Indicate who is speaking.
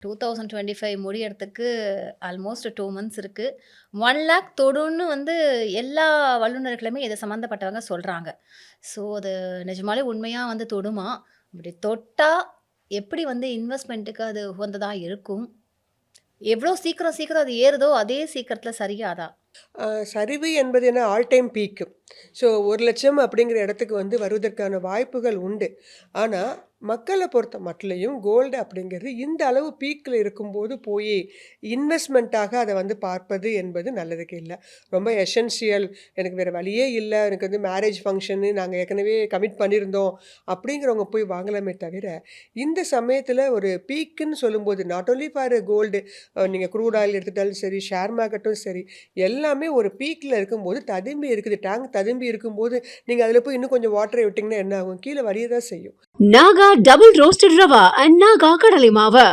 Speaker 1: 2025 முடியறதுக்கு almost 2 months இருக்கு. 1,00,000 தொடும்னு வந்து எல்லா வல்லுனர்களுமே இத சம்மந்தப்பட்டவங்க சொல்றாங்க. ஸோ அது நிஜமாலே உண்மையா வந்து தொடுமா? அப்படி தொட்டா எப்படி வந்து இன்வெஸ்ட்மென்ட்டுக்கு அது உகந்ததா இருக்கும்? எவ்வளோ சீக்கிரம் சீக்கிரம் அது ஏறுதோ, அதே சீக்கிரத்தில சரியாதா?
Speaker 2: சரிவு என்பது என்ன ஆல் டைம் பீக். ஸோ 1,00,000 அப்படிங்கிற இடத்துக்கு வந்து வருவதற்கான வாய்ப்புகள் உண்டு. ஆனா, மக்கள பொறுத்த மட்டிலயும் கோல்டு அப்படிங்கிறது இந்த அளவு பீக்ல இருக்கும்போது போயி இன்வெஸ்ட்மென்ட்டாக அத வந்து பார்ப்பது என்பது நல்லதுக்கு இல்ல. ரொம்ப எசென்ஷியல் எனக்கு வேற வழியே இல்ல. எனக்கு வந்து மேரேஜ் ஃபங்ஷன்னு நாங்க ஏற்கனவே கமிட் பண்ணியிருந்தோம். அப்படிங்கிறவங்க போய் வாங்கலாமே தவிர, இந்த சமயத்தில ஒரு பீக்குன்னு சொல்லும்போது நாட் ஒன்லி ஃபார் கோல்டு நீங்க க்ரூட் ஆயில் எடுத்துட்டாலும் சரி, ஷேர் மார்க்கெட்டும் சரி, எல்லாமே ஒரு பீக்ல இருக்கும்போது ததும்பி இருக்குது. டேங்க் ததும்பி இருக்கும்போது, நீங்க அதில போய் இன்னும் கொஞ்சம் வாட்டர விட்டீங்கன்னா என்ன ஆகும்? கீழ வடிய தான் செய்யும்.
Speaker 3: Naga double roasted rava and Naga கடலை மாவு.